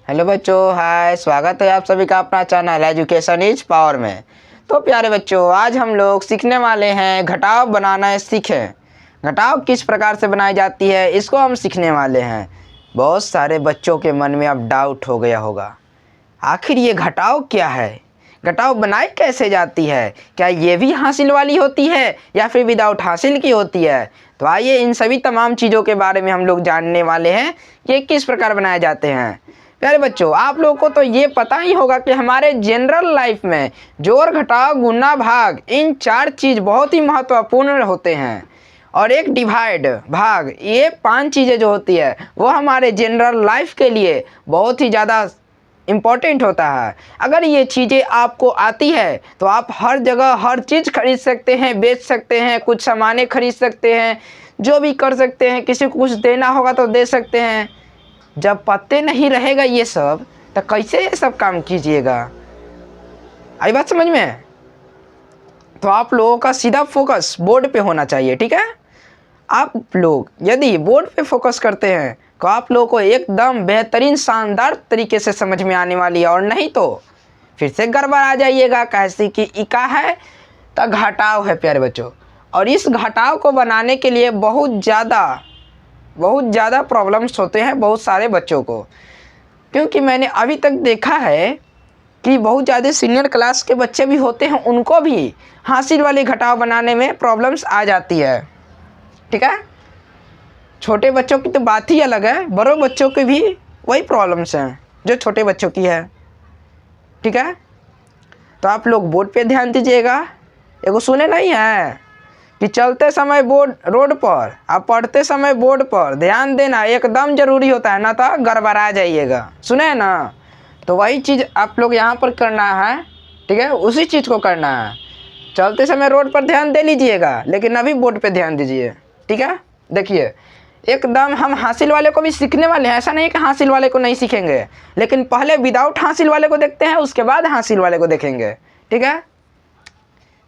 Hello बच्चों, हाय। स्वागत है आप सभी का अपना चैनल एजुकेशन इज पावर में। तो प्यारे बच्चों, आज हम लोग सीखने वाले हैं घटाव बनाना सीखें। घटाव किस प्रकार से बनाई जाती है इसको हम सीखने वाले हैं। बहुत सारे बच्चों के मन में अब डाउट हो गया होगा, आखिर ये घटाव क्या है, घटाव बनाई कैसे जाती है, क्या ये भी हासिल वाली होती है या फिर विदाउट हासिल की होती है। तो आइए इन सभी तमाम चीज़ों के बारे में हम लोग जानने वाले हैं कि किस प्रकार बनाए जाते हैं। प्यारे बच्चों, आप लोगों को तो ये पता ही होगा कि हमारे जनरल लाइफ में जोड़, घटाव, गुणा, भाग, इन चार चीज़ बहुत ही महत्वपूर्ण होते हैं। और एक डिवाइड, भाग, ये 5 चीज़ें जो होती है वो हमारे जनरल लाइफ के लिए बहुत ही ज़्यादा इम्पॉर्टेंट होता है। अगर ये चीज़ें आपको आती है तो आप हर जगह हर चीज़ खरीद सकते हैं, बेच सकते हैं, कुछ सामानें खरीद सकते हैं, जो भी कर सकते हैं। किसी को कुछ देना होगा तो दे सकते हैं। जब पत्ते नहीं रहेगा ये सब, तो कैसे ये सब काम कीजिएगा। आई बात समझ में? तो आप लोगों का सीधा फोकस बोर्ड पे होना चाहिए, ठीक है। आप लोग यदि बोर्ड पे फोकस करते हैं तो आप लोगों को एकदम बेहतरीन शानदार तरीके से समझ में आने वाली है, और नहीं तो फिर से गड़बड़ आ जाइएगा। कैसे कि इका है तो घटाव है प्यारे बच्चों, और इस घटाव को बनाने के लिए बहुत ज़्यादा प्रॉब्लम्स होते हैं बहुत सारे बच्चों को। क्योंकि मैंने अभी तक देखा है कि बहुत ज़्यादा सीनियर क्लास के बच्चे भी होते हैं, उनको भी हासिल वाले घटाव बनाने में प्रॉब्लम्स आ जाती है, ठीक है। छोटे बच्चों की तो बात ही अलग है, बड़े बच्चों की भी वही प्रॉब्लम्स हैं जो छोटे बच्चों की है, ठीक है। तो आप लोग बोर्ड पे ध्यान दीजिएगा। एगो सुने नहीं है कि चलते समय बोर्ड रोड पर, आप पढ़ते समय बोर्ड पर ध्यान देना एकदम ज़रूरी होता है, ना तो गड़बड़ा जाइएगा। सुने हैं ना? तो वही चीज़ आप लोग यहाँ पर करना है, ठीक है। उसी चीज़ को करना है। चलते समय रोड पर ध्यान दे लीजिएगा, लेकिन अभी बोर्ड पे ध्यान दीजिए, ठीक है। देखिए, एकदम हम हासिल वाले को भी सीखने वाले हैं। ऐसा नहीं कि हासिल वाले को नहीं सीखेंगे, लेकिन पहले विदाउट हासिल वाले को देखते हैं, उसके बाद हासिल वाले को देखेंगे, ठीक है।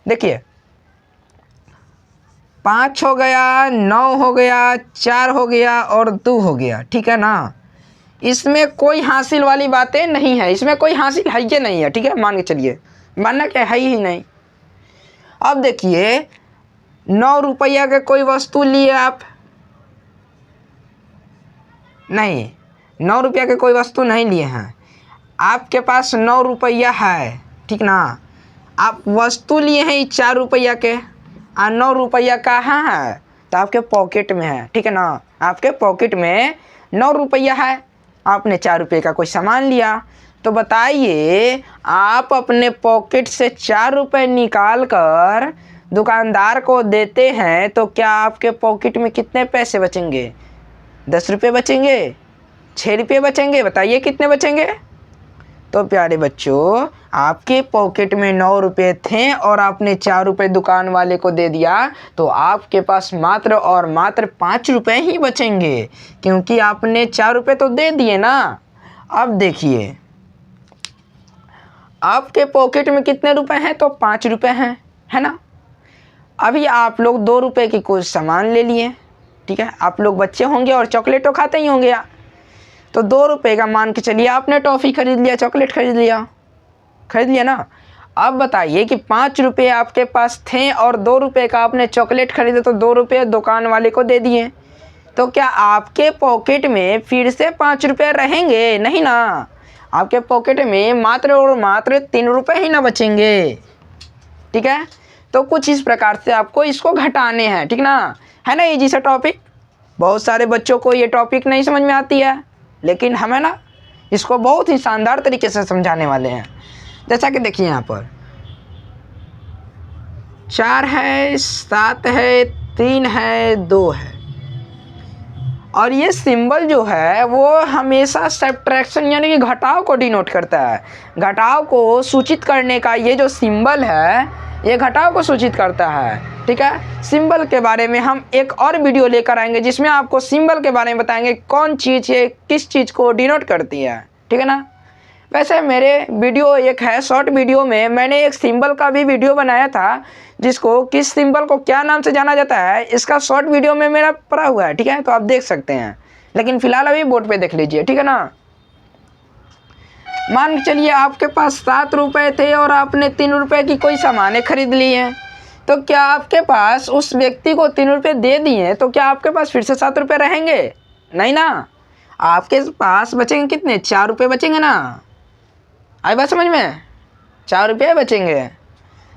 देखिए, 5 हो गया, 9 हो गया, 4 हो गया और 2 हो गया, ठीक है ना। इसमें कोई हासिल वाली बातें नहीं है, इसमें कोई हासिल है ही नहीं है, ठीक है। मान के चलिए, मानना क्या है ही नहीं। अब देखिए, 9 रुपया के कोई वस्तु लिए आप, नहीं, 9 रुपया के कोई वस्तु नहीं लिए हैं। आपके पास 9 रुपया है, ठीक ना। आप वस्तु लिए हैं 4 रुपया के, और 9 रुपया कहाँ है? तो आपके पॉकेट में है, ठीक है ना। आपके पॉकेट में 9 रुपया है, आपने 4 रुपये का कोई सामान लिया। तो बताइए, आप अपने पॉकेट से 4 रुपये निकाल कर दुकानदार को देते हैं तो क्या आपके पॉकेट में कितने पैसे बचेंगे? 10 रुपये बचेंगे, 6 रुपये बचेंगे? बताइए कितने बचेंगे। तो प्यारे बच्चों, आपके पॉकेट में 9 रुपये थे और आपने 4 रुपये दुकान वाले को दे दिया, तो आपके पास मात्र और मात्र 5 रुपये ही बचेंगे, क्योंकि आपने 4 रुपये तो दे दिए ना। अब देखिए, आपके पॉकेट में कितने रुपए हैं? तो 5 रुपये हैं, है ना। अभी आप लोग 2 रुपये की कुछ सामान ले लिए, ठीक है। आप लोग बच्चे होंगे और चॉकलेट तो खाते ही होंगे, तो 2 रुपये का मान के चलिए आपने टॉफ़ी खरीद लिया, चॉकलेट खरीद लिया ना। अब बताइए कि 5 रुपये आपके पास थे और 2 रुपये का आपने चॉकलेट खरीदे, तो 2 रुपये दुकान वाले को दे दिए। तो क्या आपके पॉकेट में फिर से 5 रुपये रहेंगे? नहीं ना। आपके पॉकेट में मात्र और मात्र 3 रुपये ही ना बचेंगे, ठीक है। तो कुछ इस प्रकार से आपको इसको घटाने हैं, ठीक ना। है ना इजी सा टॉपिक। बहुत सारे बच्चों को ये टॉपिक नहीं समझ में आती है, लेकिन हम है ना इसको बहुत ही शानदार तरीके से समझाने वाले हैं। जैसा कि देखिए, यहाँ पर 4 है, 7 है, 3 है, 2 है, और ये सिंबल जो है वो हमेशा सब्ट्रैक्शन यानी कि घटाव को डिनोट करता है। घटाव को सूचित करने का ये जो सिंबल है, ये घटाव को सूचित करता है, ठीक है। सिंबल के बारे में हम एक और वीडियो लेकर आएंगे, जिसमें आपको सिंबल के बारे में बताएंगे कौन चीज़ ये किस चीज़ को डिनोट करती है, ठीक है ना। वैसे मेरे वीडियो एक है शॉर्ट वीडियो में मैंने एक सिंबल का भी वीडियो बनाया था, जिसको किस सिंबल को क्या नाम से जाना जाता है, इसका शॉर्ट वीडियो में मेरा पड़ा हुआ है, ठीक है। तो आप देख सकते हैं, लेकिन फ़िलहाल अभी बोर्ड पे देख लीजिए, ठीक है ना। मान के चलिए आपके पास 7 रुपये थे और आपने 3 रुपये की कोई सामानें खरीद ली हैं, तो क्या आपके पास उस व्यक्ति को 3 रुपये दे दिए तो क्या आपके पास फिर से 7 रुपये रहेंगे? नहीं ना, आपके पास बचेंगे कितने? 4 रुपये बचेंगे ना। आई बात समझ में? 4 रुपये बचेंगे।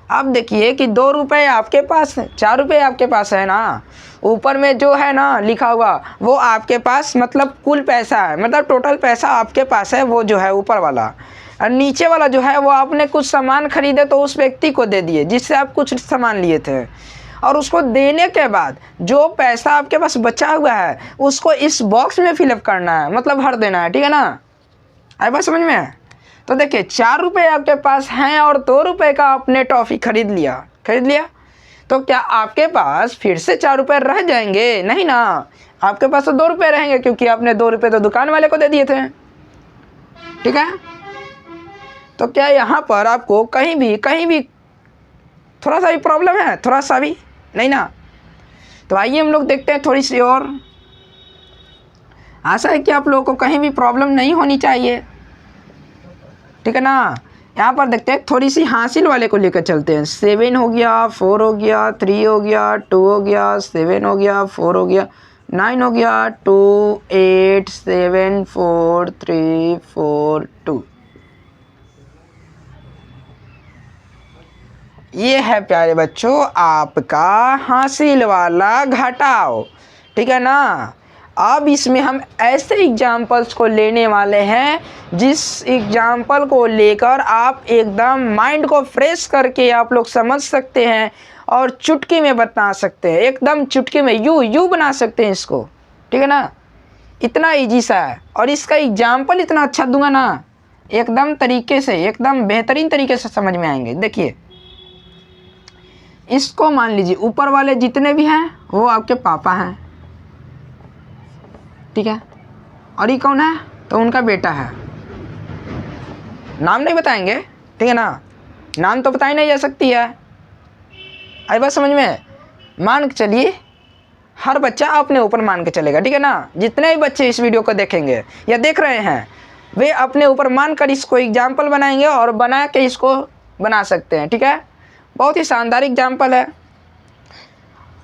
अब देखिए कि 2 रुपये आपके पास, 4 रुपये आपके पास है ना, ऊपर में जो है ना लिखा हुआ वो आपके पास मतलब कुल पैसा है, मतलब टोटल पैसा आपके पास है, वो जो है ऊपर वाला। और नीचे वाला जो है वो आपने कुछ सामान खरीदे तो उस व्यक्ति को दे दिए जिससे आप कुछ सामान लिए थे, और उसको देने के बाद जो पैसा आपके पास बचा हुआ है उसको इस बॉक्स में फिलअप करना है, मतलब भर देना है। ठीक है ना? आई बात समझ में? तो देखिए 4 रुपये आपके पास हैं और 2 रुपये का आपने टॉफ़ी खरीद लिया, तो क्या आपके पास फिर से 4 रुपये रह जाएंगे? नहीं ना, आपके पास तो 2 रुपये रहेंगे क्योंकि आपने 2 रुपये तो दुकान वाले को दे दिए थे। ठीक है? तो क्या यहाँ पर आपको कहीं भी थोड़ा सा भी प्रॉब्लम है? थोड़ा सा भी नहीं ना। तो आइए हम लोग देखते हैं थोड़ी सी और। आशा है कि आप लोगों को कहीं भी प्रॉब्लम नहीं होनी चाहिए। ठीक है ना? यहाँ पर देखते हैं थोड़ी सी हासिल वाले को लेकर चलते हैं। 7 हो गया, 4 हो गया, 3 हो गया, 2 हो गया, 7 हो गया, 4 हो गया, 9 हो गया, 2 8 7 4 3 4 2। ये है प्यारे बच्चों आपका हासिल वाला घटाव। ठीक है ना? अब इसमें हम ऐसे एग्जाम्पल्स को लेने वाले हैं जिस एग्जाम्पल को लेकर आप एकदम माइंड को फ्रेश करके आप लोग समझ सकते हैं और चुटकी में बता सकते हैं, एकदम चुटकी में यू बना सकते हैं इसको। ठीक है ना? इतना इजी सा है और इसका एग्जाम्पल इतना अच्छा दूंगा ना, एकदम तरीके से, एकदम बेहतरीन तरीके से समझ में आएंगे। देखिए इसको मान लीजिए ऊपर वाले जितने भी हैं वो आपके पापा हैं। ठीक है? और ये कौन है? तो उनका बेटा है। नाम नहीं बताएंगे। ठीक है ना? नाम तो बताई नहीं जा सकती है। आई बात समझ में? मान के चलिए हर बच्चा अपने ऊपर मान के चलेगा। ठीक है ना? जितने भी बच्चे इस वीडियो को देखेंगे या देख रहे हैं वे अपने ऊपर मान कर इसको एग्जाम्पल बनाएंगे और बना के इसको बना सकते हैं। ठीक है? बहुत ही शानदार एग्जाम्पल है।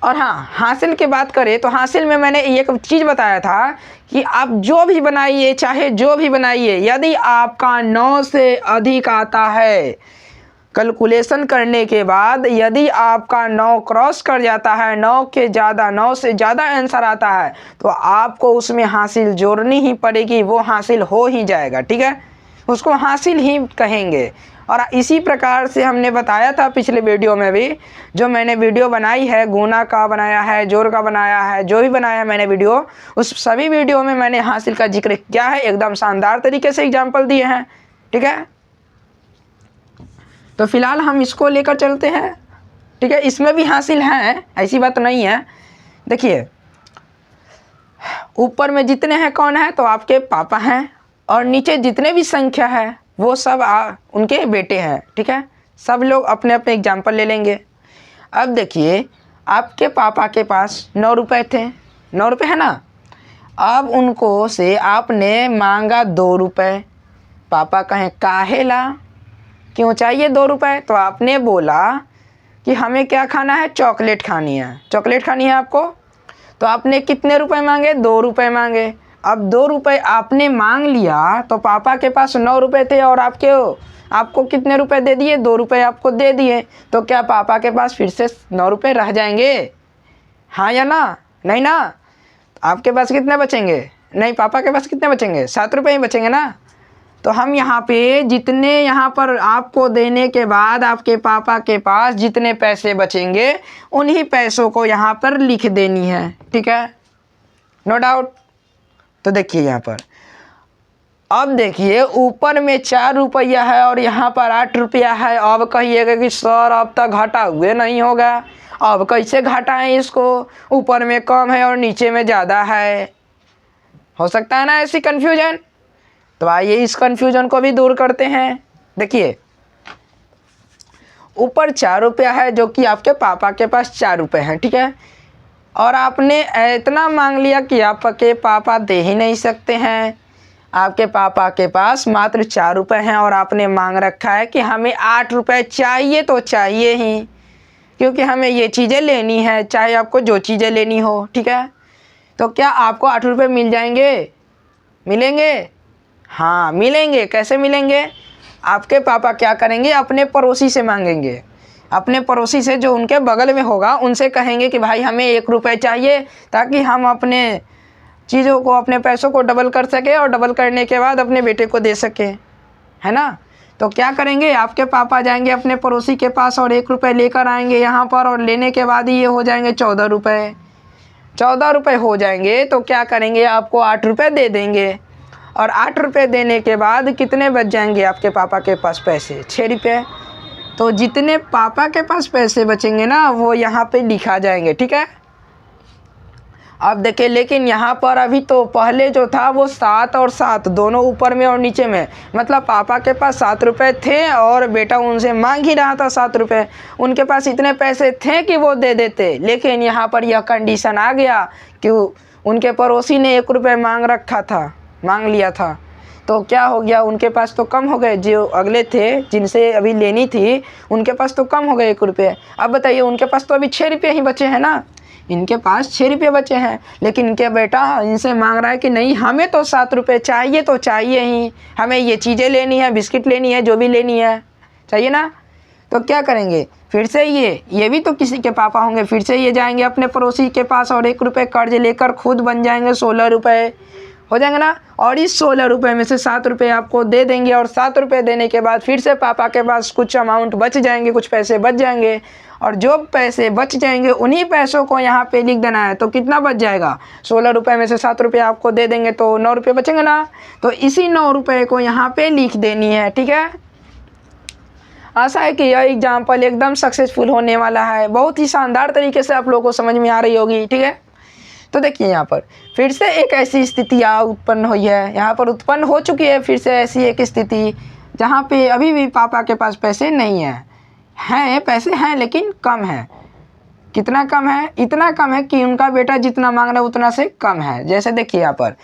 और हाँ, हासिल की बात करें तो हासिल में मैंने एक चीज़ बताया था कि आप जो भी बनाइए, चाहे जो भी बनाइए, यदि आपका 9 से अधिक आता है कैलकुलेशन करने के बाद, यदि आपका 9 क्रॉस कर जाता है, 9 से ज़्यादा आंसर आता है तो आपको उसमें हासिल जोड़नी ही पड़ेगी, वो हासिल हो ही जाएगा। ठीक है? उसको हासिल ही कहेंगे। और इसी प्रकार से हमने बताया था पिछले वीडियो में भी, जो मैंने वीडियो बनाई है, गुना का बनाया है, जोड़ का बनाया है, जो भी बनाया है मैंने वीडियो, उस सभी वीडियो में मैंने हासिल का जिक्र किया है, एकदम शानदार तरीके से एग्जाम्पल दिए हैं। ठीक है? तो फिलहाल हम इसको लेकर चलते हैं। ठीक है? इसमें भी हासिल है, ऐसी बात नहीं है। देखिए ऊपर में जितने हैं कौन है? तो आपके पापा हैं, और नीचे जितने भी संख्या है वो सब उनके बेटे हैं। ठीक है? सब लोग अपने अपने एग्जाम्पल ले लेंगे। अब देखिए आपके पापा के पास 9 रुपये थे, 9 रुपये है ना। अब उनको से आपने मांगा 2 रुपये। पापा कहें काहे ला, क्यों चाहिए 2 रुपये? तो आपने बोला कि हमें क्या खाना है? चॉकलेट खानी है, चॉकलेट खानी है आपको। तो आपने कितने रुपए मांगे? 2 रुपये मांगे। अब 2 रुपये आपने मांग लिया तो पापा के पास 9 रुपये थे और आपको कितने रुपए दे दिए? 2 रुपये आपको दे दिए। तो क्या पापा के पास फिर से 9 रुपये रह जाएंगे? हाँ या ना? नहीं ना। आपके पास कितने बचेंगे? नहीं, पापा के पास कितने बचेंगे? 7 रुपये ही बचेंगे ना। तो हम यहाँ पे जितने यहाँ पर आपको देने के बाद आपके पापा के पास जितने पैसे बचेंगे उन्हीं पैसों को यहाँ पर लिख देनी है। ठीक है? No doubt. तो देखिए यहाँ पर, अब देखिए ऊपर में 4 रुपया है और यहाँ पर 8 रुपया है। अब कहिएगा कि सर अब तक घटा हुए नहीं होगा, अब कैसे घटाएं इसको? ऊपर में कम है और नीचे में ज़्यादा है, हो सकता है ना ऐसी कन्फ्यूजन। तो आइए इस कन्फ्यूजन को भी दूर करते हैं। देखिए ऊपर 4 रुपया है जो कि आपके पापा के पास 4 रुपये हैं। ठीक है? और आपने इतना मांग लिया कि आपके पापा दे ही नहीं सकते हैं। आपके पापा के पास मात्र 4 रुपये हैं और आपने मांग रखा है कि हमें 8 रुपये चाहिए तो चाहिए ही, क्योंकि हमें ये चीज़ें लेनी है, चाहे आपको जो चीज़ें लेनी हो, ठीक है। तो क्या आपको 8 रुपये मिल जाएंगे? मिलेंगे? हाँ मिलेंगे। कैसे मिलेंगे? आपके पापा क्या करेंगे, अपने पड़ोसी से मांगेंगे, अपने पड़ोसी से जो उनके बगल में होगा उनसे कहेंगे कि भाई हमें 1 रुपये चाहिए, ताकि हम अपने चीज़ों को, अपने पैसों को डबल कर सके और डबल करने के बाद अपने बेटे को दे सके, है ना। तो क्या करेंगे, आपके पापा जाएंगे अपने पड़ोसी के पास और 1 रुपये लेकर आएंगे यहाँ पर, और लेने के बाद ही ये हो जाएंगे 14 रुपये। 14 रुपये हो जाएंगे तो क्या करेंगे, आपको 8 रुपये दे देंगे, और 8 रुपये देने के बाद कितने बच जाएंगे आपके पापा के पास पैसे? 6 रुपये। तो जितने पापा के पास पैसे बचेंगे ना, वो यहाँ पे लिखा जाएंगे, ठीक है। अब देखिए, लेकिन यहाँ पर अभी तो पहले जो था वो 7 और 7 दोनों ऊपर में और नीचे में, मतलब पापा के पास 7 रुपये थे और बेटा उनसे मांग ही रहा था 7 रुपये। उनके पास इतने पैसे थे कि वो दे देते, लेकिन यहाँ पर यह कंडीशन आ गया कि उनके पड़ोसी ने 1 रुपये मांग लिया था। तो क्या हो गया, उनके पास तो कम हो गए, जो अगले थे जिनसे अभी लेनी थी उनके पास तो कम हो गए 1 रुपये। अब बताइए, उनके पास तो अभी 6 रुपये ही बचे हैं ना, इनके पास 6 रुपये बचे हैं, लेकिन इनके बेटा इनसे मांग रहा है कि नहीं हमें तो 7 रुपये चाहिए तो चाहिए ही, हमें ये चीज़ें लेनी है, बिस्किट लेनी है, जो भी लेनी है चाहिए ना। तो क्या करेंगे, फिर से ये भी तो किसी के पापा होंगे, फिर से ये जाएंगे अपने पड़ोसी के पास और 1 रुपये कर्ज लेकर खुद बन जाएंगे 16 रुपये हो जाएंगे ना। और इस 16 रुपये में से 7 रुपये आपको दे देंगे, और 7 रुपये देने के बाद फिर से पापा के पास कुछ अमाउंट बच जाएंगे, कुछ पैसे बच जाएंगे, और जो पैसे बच जाएंगे उन्हीं पैसों को यहाँ पे लिख देना है। तो कितना बच जाएगा, 16 रुपये में से 7 रुपये आपको दे देंगे तो 9 रुपये बचेंगे ना। तो इसी 9 रुपये को यहाँ पे लिख देनी है, ठीक है। आशा है कि यह एग्जाम्पल एकदम सक्सेसफुल होने वाला है, बहुत ही शानदार तरीके से आप लोगों को समझ में आ रही होगी, ठीक है। तो देखिए, यहाँ पर फिर से एक ऐसी स्थिति उत्पन्न हुई है, यहाँ पर उत्पन्न हो चुकी है फिर से ऐसी एक स्थिति जहाँ पे अभी भी पापा के पास पैसे नहीं हैं, पैसे हैं लेकिन कम है। कितना कम है? इतना कम है कि उनका बेटा जितना मांग रहा है उतना से कम है। जैसे देखिए, यहाँ पर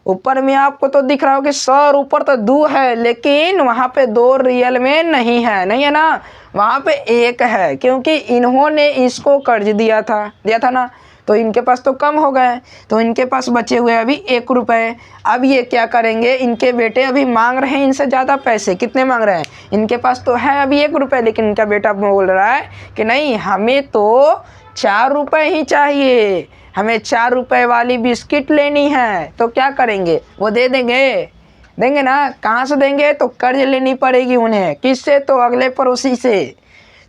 ऊपर में आपको तो दिख रहा हो कि 100 ऊपर तो 2 है, लेकिन वहाँ पे 2 रियल में नहीं है ना, वहाँ पे 1 है, क्योंकि इन्होंने इसको कर्ज दिया था ना, तो इनके पास तो कम हो गए, तो इनके पास बचे हुए अभी 1 रुपये। अब ये क्या करेंगे, इनके बेटे अभी मांग रहे हैं इनसे ज़्यादा पैसे। कितने मांग रहे हैं? इनके पास तो है अभी 1 रुपये, लेकिन इनका बेटा बोल रहा है कि नहीं हमें तो 4 रुपये ही चाहिए, हमें 4 रुपये वाली बिस्किट लेनी है। तो क्या करेंगे, वो देंगे ना। कहाँ से देंगे? तो कर्ज लेनी पड़ेगी उन्हें। किससे? तो अगले पड़ोसी से।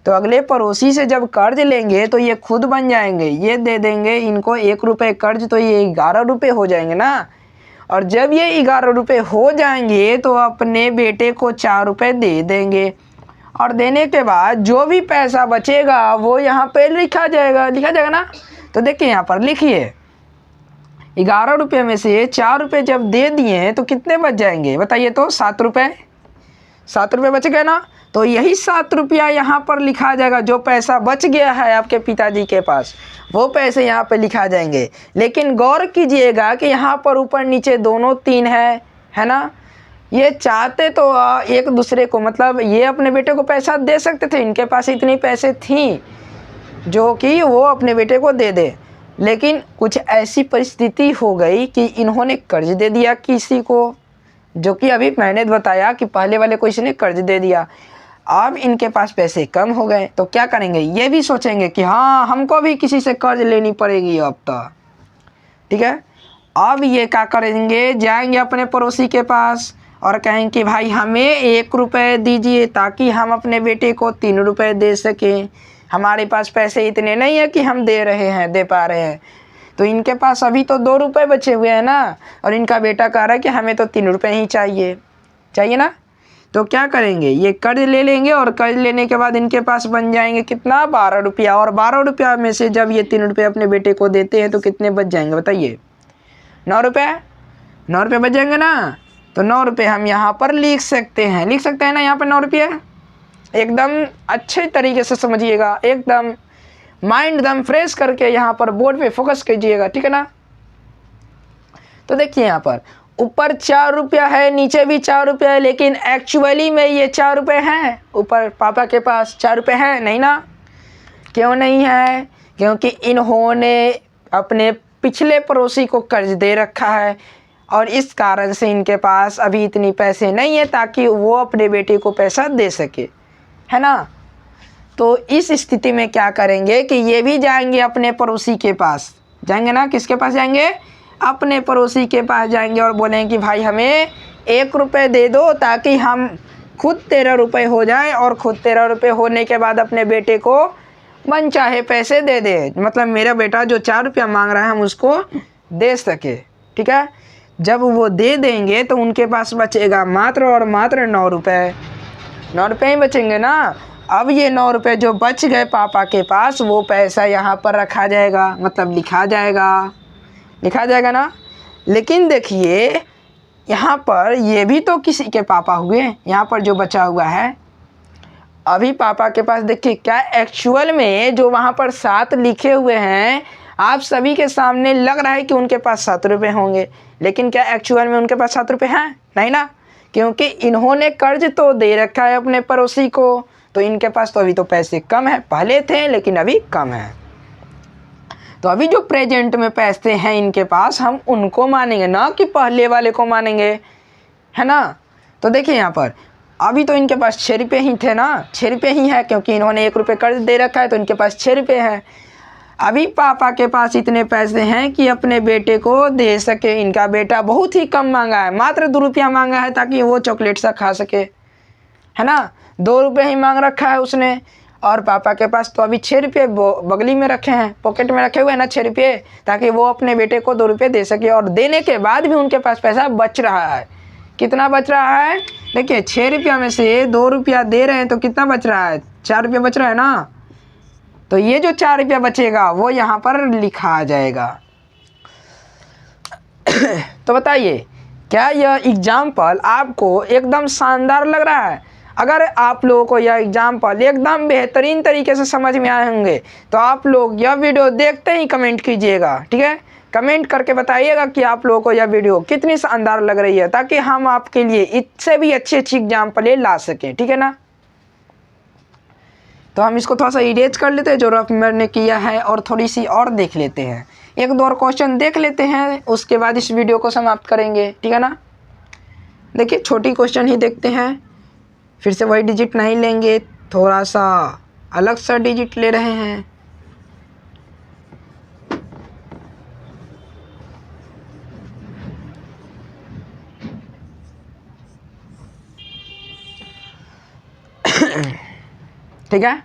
तो अगले पड़ोसी से जब कर्ज लेंगे तो ये खुद बन जाएंगे, ये दे देंगे इनको 1 रुपये कर्ज, तो ये 11 रुपये हो जाएंगे ना। और जब ये 11 रुपये हो जाएंगे तो अपने बेटे को 4 रुपये दे देंगे, और देने के बाद जो भी पैसा बचेगा वो यहाँ पे लिखा जाएगा ना। तो देखिए, यहाँ पर लिखिए, 11 रुपये में से 4 रुपये जब दे दिए तो कितने बच जाएंगे बताइए? तो 7 रुपये बच गए ना। तो यही 7 रुपया यहाँ पर लिखा जाएगा, जो पैसा बच गया है आपके पिताजी के पास वो पैसे यहाँ पे लिखा जाएंगे। लेकिन गौर कीजिएगा कि यहाँ पर ऊपर नीचे दोनों 3 है ना। ये चाहते तो एक दूसरे को, मतलब ये अपने बेटे को पैसा दे सकते थे, इनके पास इतनी पैसे थी जो कि वो अपने बेटे को दे दे, लेकिन कुछ ऐसी परिस्थिति हो गई कि इन्होंने कर्ज दे दिया किसी को, जो कि अभी मैंने बताया कि पहले वाले को इसने कर्ज दे दिया। अब इनके पास पैसे कम हो गए तो क्या करेंगे, ये भी सोचेंगे कि हाँ हमको भी किसी से कर्ज लेनी पड़ेगी अब तो, ठीक है। अब ये क्या करेंगे, जाएंगे अपने पड़ोसी के पास और कहेंगे कि भाई हमें 1 रुपये दीजिए ताकि हम अपने बेटे को 3 रुपये दे सकें, हमारे पास पैसे इतने नहीं है कि हम दे पा रहे हैं। तो इनके पास अभी तो 2 रुपये बचे हुए हैं ना, और इनका बेटा कह रहा है कि हमें तो 3 रुपये ही चाहिए ना। तो क्या करेंगे, ये कर्ज ले लेंगे, और कर्ज लेने के बाद इनके पास बन जाएंगे कितना, 12 रुपया। और 12 रुपया में से जब ये 3 रुपये अपने बेटे को देते हैं तो कितने बच जाएंगे बताइए? 9 रुपये बच जाएंगे ना। तो 9 रुपये हम यहाँ पर लिख सकते हैं ना, यहाँ पर 9 रुपये। एकदम अच्छे तरीके से समझिएगा, एकदम माइंड एकदम फ्रेश करके यहाँ पर बोर्ड पे फोकस कीजिएगा, ठीक है ना। तो देखिए, यहाँ पर ऊपर 4 रुपया है, नीचे भी 4 रुपया है, लेकिन एक्चुअली में ये 4 रुपये हैं। ऊपर पापा के पास 4 रुपये हैं नहीं ना? क्यों नहीं है? क्योंकि इन्होंने अपने पिछले पड़ोसी को कर्ज दे रखा है और इस कारण से इनके पास अभी इतनी पैसे नहीं है ताकि वो अपने बेटे को पैसा दे सके, है ना? तो इस स्थिति में क्या करेंगे कि ये भी जाएंगे अपने पड़ोसी के पास, जाएंगे ना? किसके पास जाएंगे? अपने पड़ोसी के पास जाएंगे और बोलेंगे कि भाई हमें 1 रुपये दे दो ताकि हम खुद 13 रुपये हो जाए और खुद 13 रुपये होने के बाद अपने बेटे को मन चाहे पैसे दे दे। मतलब मेरा बेटा जो 4 रुपया मांग रहा है हम उसको दे सके, ठीक है? जब वो दे देंगे तो उनके पास बचेगा मात्र और मात्र 9 रुपये। 9 रुपये ही बचेंगे ना। अब ये 9 रुपये जो बच गए पापा के पास, वो पैसा यहाँ पर रखा जाएगा, मतलब लिखा जाएगा ना। लेकिन देखिए यहाँ पर ये भी तो किसी के पापा हुए, यहाँ पर जो बचा हुआ है अभी पापा के पास। देखिए क्या एक्चुअल में जो वहाँ पर 7 लिखे हुए हैं, आप सभी के सामने लग रहा है कि उनके पास 7 रुपये होंगे, लेकिन क्या एक्चुअल में उनके पास 7 रुपये हैं? नहीं ना, क्योंकि इन्होंने कर्ज तो दे रखा है अपने पड़ोसी को, तो इनके पास तो अभी तो पैसे कम है। पहले थे लेकिन अभी कम है। तो अभी जो प्रेजेंट में पैसे हैं इनके पास, हम उनको मानेंगे ना कि पहले वाले को मानेंगे, है ना? तो देखिए यहाँ पर अभी तो इनके पास 6 रुपये ही थे ना, 6 रुपये ही है, क्योंकि इन्होंने 1 रुपये कर्ज दे रखा है तो इनके पास 6 रुपये है। अभी पापा के पास इतने पैसे हैं कि अपने बेटे को दे सके। इनका बेटा बहुत ही कम मांगा है, मात्र 2 रुपया मांगा है ताकि वो चॉकलेट सा खा सके, है ना? 2 रुपये ही मांग रखा है उसने। और पापा के पास तो अभी 6 रुपये बगली में रखे हैं, पॉकेट में रखे हुए हैं ना 6 रुपये, ताकि वो अपने बेटे को 2 रुपये दे सके। और देने के बाद भी उनके पास पैसा बच रहा है। कितना बच रहा है? देखिए 6 रुपया में से 2 रुपया दे रहे हैं तो कितना बच रहा है? 4 रुपया बच रहा है ना। तो ये जो 4 रुपया बचेगा वो यहाँ पर लिखा आ जाएगा। तो बताइए क्या यह एग्जाम्पल आपको एकदम शानदार लग रहा है? अगर आप लोगों को यह एग्जाम्पल एकदम बेहतरीन तरीके से समझ में आए होंगे तो आप लोग यह वीडियो देखते ही कमेंट कीजिएगा, ठीक है? कमेंट करके बताइएगा कि आप लोगों को यह वीडियो कितनी शानदार लग रही है, ताकि हम आपके लिए इससे भी अच्छी एग्जाम्पलें ला सकें, ठीक है ना? तो हम इसको थोड़ा सा इरेज कर लेते हैं जो रफ मैंने किया है, और थोड़ी सी और देख लेते हैं, 1-2 और क्वेश्चन देख लेते हैं, उसके बाद इस वीडियो को समाप्त करेंगे, ठीक है ना? देखिए छोटी क्वेश्चन ही देखते हैं, फिर से वही डिजिट नहीं लेंगे, थोड़ा सा अलग सा डिजिट ले रहे हैं। ठीक है,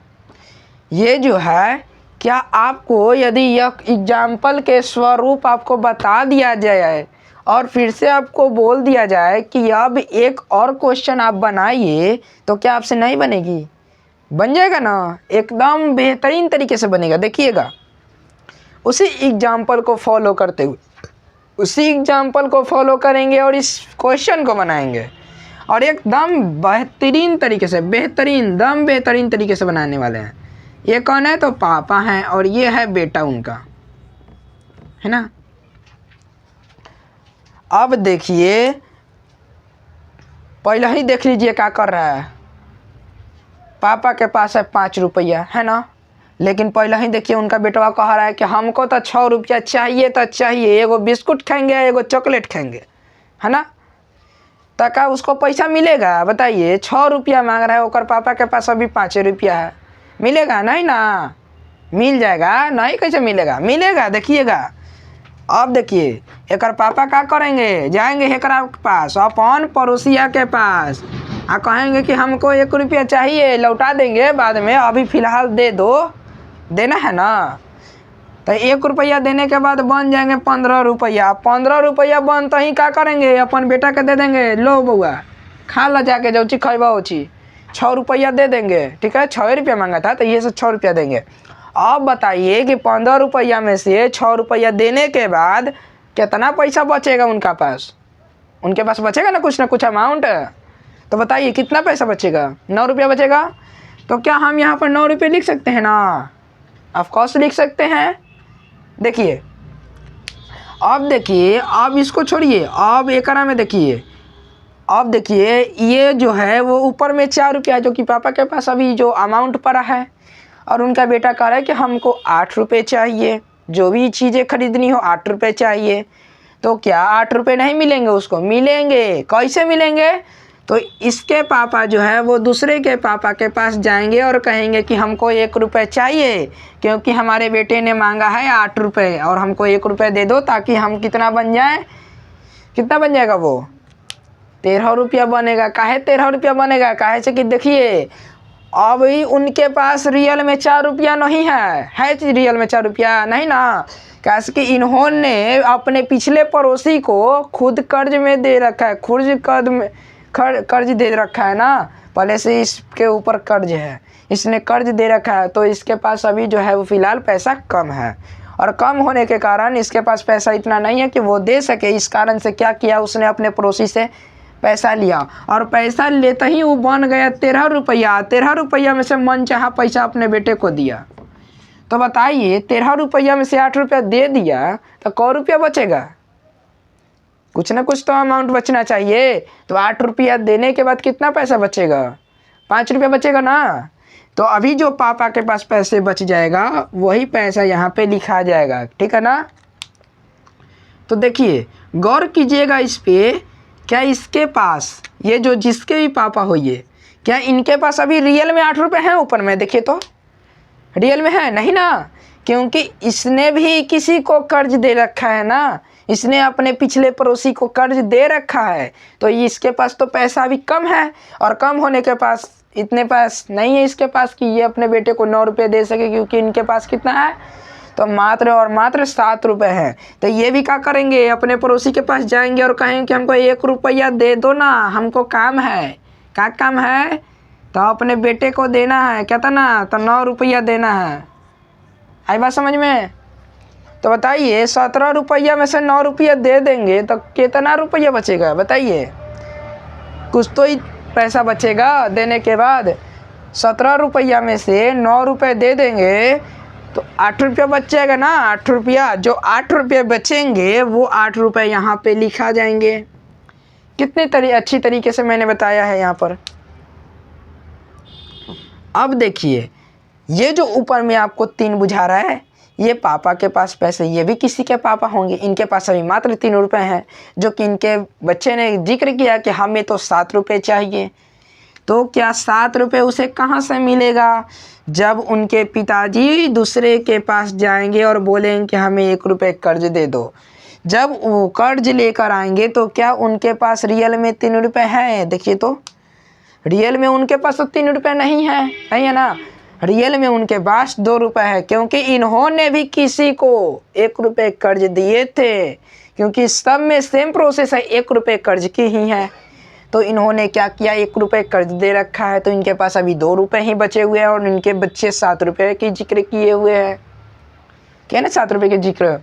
ये जो है, क्या आपको यदि यह एग्जाम्पल के स्वरूप आपको बता दिया जाए और फिर से आपको बोल दिया जाए कि अब एक और क्वेश्चन आप बनाइए, तो क्या आपसे नहीं बनेगी? बन जाएगा ना, एकदम बेहतरीन तरीके से बनेगा। देखिएगा उसी एग्जाम्पल को फॉलो करते हुए, उसी एग्जाम्पल को फॉलो करेंगे और इस क्वेश्चन को बनाएंगे, और एकदम बेहतरीन तरीके से, बेहतरीन तरीके से बनाने वाले हैं। ये कौन है? तो पापा हैं और ये है बेटा उनका, है ना? अब देखिए पहले ही देख लीजिए क्या कर रहा है। पापा के पास है 5 रुपया, है ना? लेकिन पहले ही देखिए उनका बेटवा कह रहा है कि हमको तो 6 रुपया चाहिए तो चाहिए, एगो बिस्कुट खाएंगे एगो चॉकलेट खाएंगे, है ना? तो क्या उसको पैसा मिलेगा? बताइए, 6 रुपया मांग रहा है, और पापा के पास अभी 5 रुपया है, मिलेगा? नहीं ना। मिल जाएगा नहीं, कैसे मिलेगा? मिलेगा। देखिएगा अब देखिए एक पापा क्या करेंगे, जाएंगे एकरा के पास, अपन पड़ोसिया के पास, आ कहेंगे कि हमको 1 रुपया चाहिए, लौटा देंगे बाद में, अभी फ़िलहाल दे दो, देना है ना। तो 1 रुपया देने के बाद बन जाएंगे 15 रुपया। 15 रुपया बनते ही क्या करेंगे, अपन बेटा के दे देंगे, लो बउआ खा ला जाके, जो चीज खैबा वो चीज। 6 रुपया दे देंगे, ठीक है? 6 रुपया मांगा था तो ये से 6 रुपया देंगे। अब बताइए कि 15 रुपया में से 6 रुपया देने के बाद कितना पैसा बचेगा उनका पास? उनके पास बचेगा ना कुछ अमाउंट। तो बताइए कितना पैसा बचेगा? 9 रुपया बचेगा। तो क्या हम यहाँ पर 9 रुपये लिख सकते हैं ना? ऑफ कोर्स लिख सकते हैं। देखिए अब देखिए, अब इसको छोड़िए, अब एकरा में देखिए, अब देखिए ये जो है वो ऊपर में 4 रुपया जो कि पापा के पास अभी जो अमाउंट पड़ा है, और उनका बेटा कह रहा है कि हमको 8 रुपये चाहिए, जो भी चीज़ें खरीदनी हो 8 रुपये चाहिए। तो क्या 8 रुपये नहीं मिलेंगे उसको? मिलेंगे। कैसे मिलेंगे? तो इसके पापा जो है वो दूसरे के पापा के पास जाएंगे और कहेंगे कि हमको 1 रुपये चाहिए, क्योंकि हमारे बेटे ने मांगा है 8 रुपये और हमको 1 रुपये दे दो, ताकि हम कितना बन जाए, कितना बन जाएगा वो? 13 रुपया बनेगा। काहे 13 रुपया बनेगा? काहे से कि देखिए अभी उनके पास रियल में 4 रुपया नहीं है रियल में 4 रुपया नहीं ना, कैसे कि इन्होंने अपने पिछले पड़ोसी को खुद कर्ज में दे रखा है, कर्ज दे रखा है ना, पहले से इसके ऊपर कर्ज है, इसने कर्ज दे रखा है। तो इसके पास अभी जो है वो फ़िलहाल पैसा कम है, और कम होने के कारण इसके पास पैसा इतना नहीं है कि वो दे सके। इस कारण से क्या किया, उसने अपने पड़ोसी से पैसा लिया, और पैसा लेते ही वो बन गया 13 रुपया। 13 रुपया में से मनचाहा पैसा अपने बेटे को दिया। तो बताइए 13 रुपया में से 8 रुपया दे दिया तो कै रुपया बचेगा? कुछ ना कुछ तो अमाउंट बचना चाहिए। तो 8 रुपया देने के बाद कितना पैसा बचेगा? 5 रुपया बचेगा ना। तो अभी जो पापा के पास पैसे बच जाएगा वही पैसा यहाँ पे लिखा जाएगा, ठीक है ना। तो देखिए गौर कीजिएगा इस पे, क्या इसके पास ये जो जिसके भी पापा होइए, क्या इनके पास अभी रियल में 8 रुपये हैं ऊपर में? देखिए तो रियल में है नहीं ना, क्योंकि इसने भी किसी को कर्ज दे रखा है ना, इसने अपने पिछले पड़ोसी को कर्ज दे रखा है। तो इसके पास तो पैसा अभी कम है, और कम होने के पास इतने पास नहीं है इसके पास कि ये अपने बेटे को 9 रुपये दे सके, क्योंकि इनके पास कितना है, तो मात्र और मात्र 7 रुपये हैं। तो ये भी क्या करेंगे, अपने पड़ोसी के पास जाएंगे और कहेंगे कि हमको 1 रुपया दे दो ना, हमको काम है। क्या काम है? तो अपने बेटे को देना है, क्या था ना, तो 9 रुपया देना है। आई बात समझ में? तो बताइए 17 रुपया में से 9 रुपया दे देंगे तो कितना रुपया बचेगा बताइए? कुछ तो ही पैसा बचेगा देने के बाद। 17 रुपया में से 9 रुपये दे देंगे तो 8 रुपया बच जाएगा ना। 8 रुपया, जो 8 रुपये बचेंगे वो 8 रुपये यहाँ पे लिखा जाएंगे। कितने अच्छी तरीके से मैंने बताया है यहाँ पर। अब देखिए ये जो ऊपर में आपको 3 बुझा रहा है, ये पापा के पास पैसे, ये भी किसी के पापा होंगे। इनके पास अभी मात्र 3 रुपये हैं, जो कि इनके बच्चे ने जिक्र किया कि हमें तो 7 रुपये चाहिए। तो क्या 7 रुपये उसे कहाँ से मिलेगा? जब उनके पिताजी दूसरे के पास जाएंगे और बोलेंगे कि हमें 1 रुपये कर्ज दे दो। जब वो कर्ज लेकर आएंगे तो क्या उनके पास रियल में 3 रुपये हैं? देखिए तो रियल में उनके पास तो 3 रुपये नहीं है ना। रियल में उनके पास 2 रुपये है, क्योंकि इन्होंने भी किसी को 1 रुपये कर्ज दिए थे, क्योंकि सब में सेम प्रोसेस है, 1 रुपये कर्ज की ही है। तो इन्होंने क्या किया, 1 रुपये कर्ज दे रखा है, तो इनके पास अभी 2 रुपये ही बचे हुए हैं, और इनके बच्चे 7 रुपये की जिक्र किए हुए हैं। क्या ना 7 रुपये के जिक्र,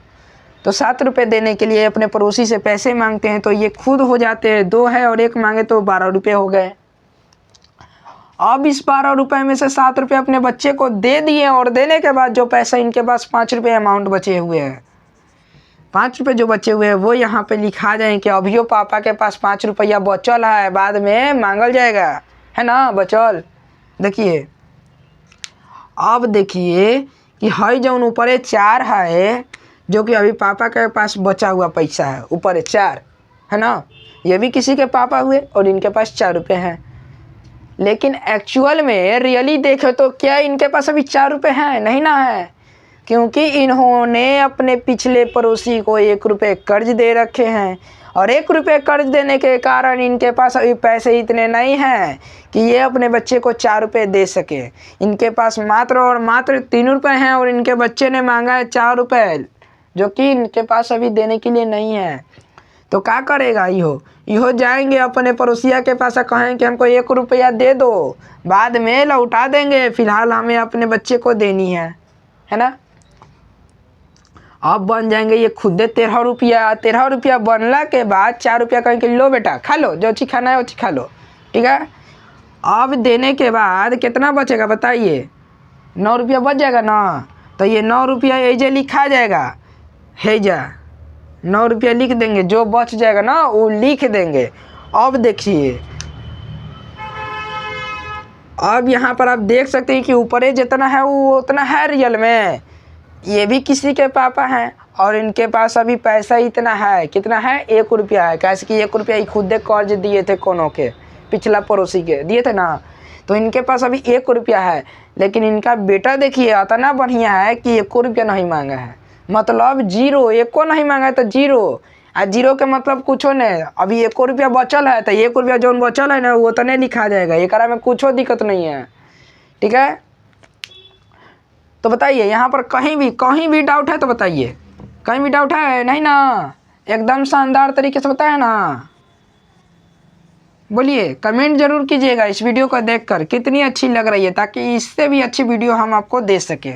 तो 7 रुपये देने के लिए अपने पड़ोसी से पैसे मांगते हैं, तो ये खुद हो जाते हैं 2 है और 1 मांगे तो 12 रुपये हो गए। अब इस 12 रुपये में से 7 रुपये अपने बच्चे को दे दिए, और देने के बाद जो पैसा इनके पास 5 रुपये अमाउंट बचे हुए हैं, 5 रुपये जो बचे हुए हैं वो यहाँ पे लिखा जाए कि अभियो पापा के पास 5 रुपया बचल है, बाद में मांगल जाएगा, है ना, बचल। देखिए अब देखिए कि हई जो ऊपर 4 है, जो कि अभी पापा के पास बचा हुआ पैसा है, ऊपर 4 है ना, ये भी किसी के पापा हुए और इनके पास 4 रुपये हैं। लेकिन एक्चुअल में रियली देखे तो क्या इनके पास अभी 4 रुपये हैं? नहीं ना है, क्योंकि इन्होंने अपने पिछले पड़ोसी को 1 रुपये कर्ज दे रखे हैं, और 1 रुपये कर्ज देने के कारण इनके पास अभी पैसे इतने नहीं हैं कि ये अपने बच्चे को 4 रुपये दे सके। इनके पास मात्र और मात्र 3 रुपये हैं, और इनके बच्चे ने मांगा है 4 रुपये, जो कि इनके पास अभी देने के लिए नहीं है। तो क्या करेगा इहो जाएंगे अपने पड़ोसिया के पास, कहें कि हमको 1 रुपया दे दो, बाद में लौटा देंगे, फिलहाल हमें अपने बच्चे को देनी है ना। अब बन जाएंगे ये खुद 13 रुपया। 13 रुपया बनला के बाद 4 रुपया कहेंगे लो बेटा खा लो, जो चीज़ खाना है वो चीज़ खा लो, ठीक है। अब देने के बाद कितना बचेगा बताइए? 9 रुपया बच जाएगा ना। तो ये 9 रुपया एजे लिखा जाएगा, हेजा ₹9 लिख देंगे, जो बच जाएगा ना वो लिख देंगे। अब देखिए, अब यहाँ पर आप देख सकते हैं कि ऊपर जितना है वो उतना है रियल में। ये भी किसी के पापा हैं और इनके पास अभी पैसा इतना है, कितना है, ₹1 है। कैसे कि ₹1 खुद कर्ज दिए थे, कोनो के पिछला पड़ोसी के दिए थे ना, तो इनके पास अभी ₹1 है। लेकिन इनका बेटा देखिए इतना बढ़िया है कि ₹1 नहीं मांगा है, मतलब जीरो, एको नहीं मांगा है तो जीरो। आ जीरो के मतलब कुछ नहीं, अभी ₹1 बचल है तो ₹1 जो बचल है ना वो तो नहीं लिखा जाएगा, एक में कुछ दिक्कत नहीं है। ठीक है, तो बताइए यहाँ पर कहीं भी डाउट है तो बताइए, कहीं भी डाउट है नहीं ना? एकदम शानदार तरीके से बताया ना? बोलिए, कमेंट जरूर कीजिएगा इस वीडियो को देखकर कितनी अच्छी लग रही है, ताकि इससे भी अच्छी वीडियो हम आपको दे सके।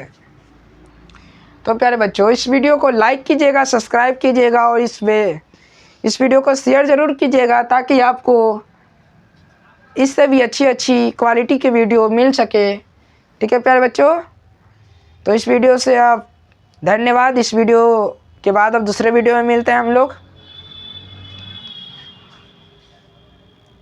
तो प्यारे बच्चों, इस वीडियो को लाइक कीजिएगा, सब्सक्राइब कीजिएगा और इस वीडियो को शेयर ज़रूर कीजिएगा, ताकि आपको इससे भी अच्छी क्वालिटी की वीडियो मिल सके। ठीक है प्यारे बच्चों, तो इस वीडियो से आप धन्यवाद। इस वीडियो के बाद अब दूसरे वीडियो में मिलते हैं हम लोग।